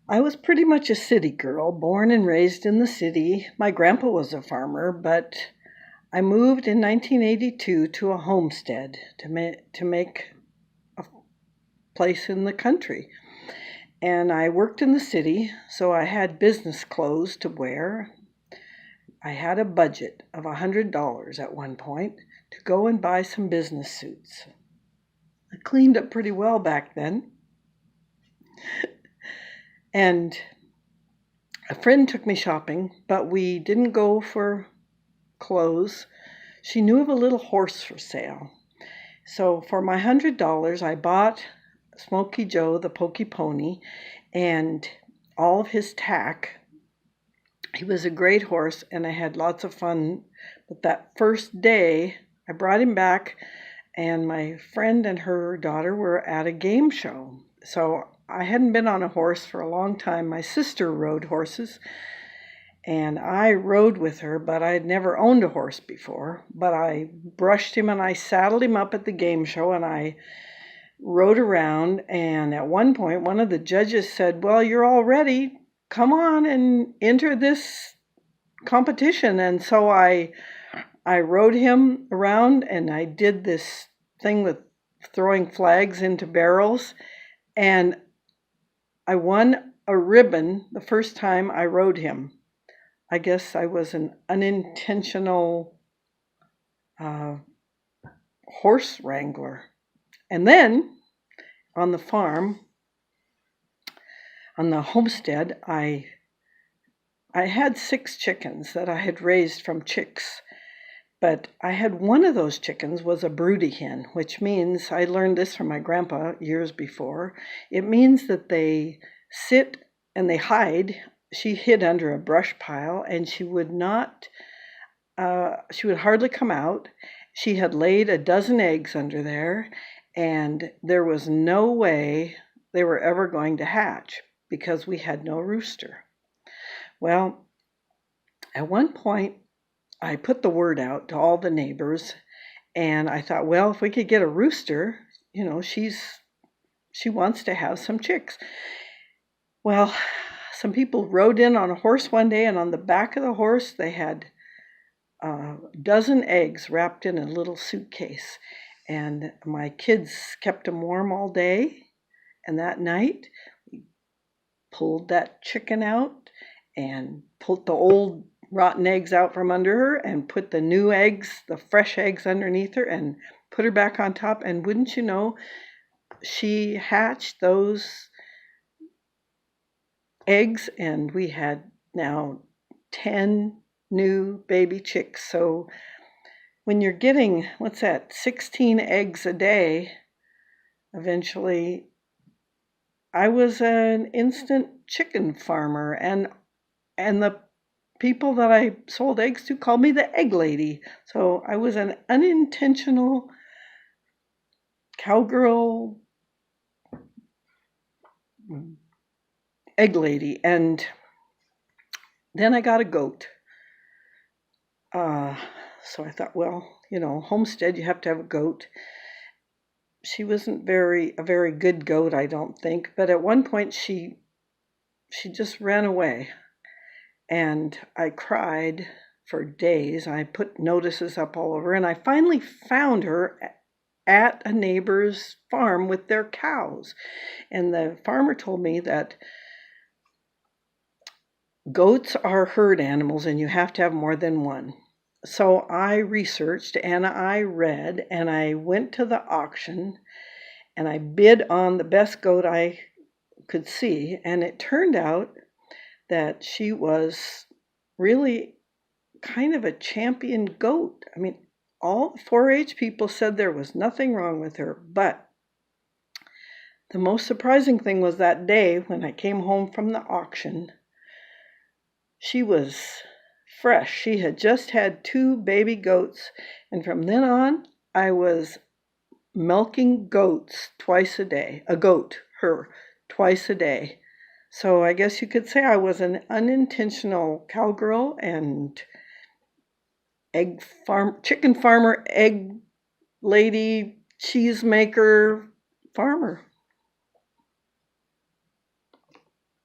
I was pretty much a city girl, born and raised in the city. My grandpa was a farmer, but I moved in 1982 to a homestead to make a place in the country. And I worked in the city, so I had business clothes to wear. I had a budget of $100 at one point to go and buy some business suits. I cleaned up pretty well back then. And a friend took me shopping, but we didn't go for clothes. She knew of a little horse for sale. So for my $100, I bought Smoky Joe, the pokey pony, and all of his tack. He was a great horse, and I had lots of fun. But that first day, I brought him back, and my friend and her daughter were at a game show. So I hadn't been on a horse for a long time. My sister rode horses, and I rode with her, but I had never owned a horse before. But I brushed him and I saddled him up at the game show, and I rode around. And at one point, one of the judges said, "Well, you're all ready. Come on and enter this competition." And so I rode him around, and I did this thing with throwing flags into barrels, and I won a ribbon the first time I rode him. I guess I was an unintentional horse wrangler. And then on the farm, on the homestead, I had 6 chickens that I had raised from chicks. But I had one of those chickens was a broody hen, which means, I learned this from my grandpa years before, it means that they sit and they hide. She hid under a brush pile, and she would hardly come out. She had laid a dozen eggs under there, and there was no way they were ever going to hatch because we had no rooster. Well, at one point, I put the word out to all the neighbors, and I thought, well, if we could get a rooster, she wants to have some chicks. Well, some people rode in on a horse one day, and on the back of the horse, they had a dozen eggs wrapped in a little suitcase. And my kids kept them warm all day. And that night, we pulled that chicken out and pulled the old rotten eggs out from under her and put the new eggs, the fresh eggs underneath her, and put her back on top. And wouldn't you know, she hatched those eggs, and we had now 10 new baby chicks. So when you're getting, 16 eggs a day, eventually I was an instant chicken farmer, and the people that I sold eggs to called me the egg lady. So I was an unintentional cowgirl egg lady. And then I got a goat. So I thought, well, homestead, you have to have a goat. She wasn't a very good goat, I don't think. But at one point, she just ran away. And I cried for days. I put notices up all over, and I finally found her at a neighbor's farm with their cows. And the farmer told me that goats are herd animals, and you have to have more than one. So I researched, and I read, and I went to the auction, and I bid on the best goat I could see, and it turned out that she was really kind of a champion goat. I mean, all the 4-H people said there was nothing wrong with her, but the most surprising thing was that day when I came home from the auction, she was fresh. She had just had 2 baby goats, and from then on, I was milking goats twice a day. Her, twice a day. So I guess you could say I was an unintentional cowgirl and chicken farmer, egg lady, cheesemaker farmer.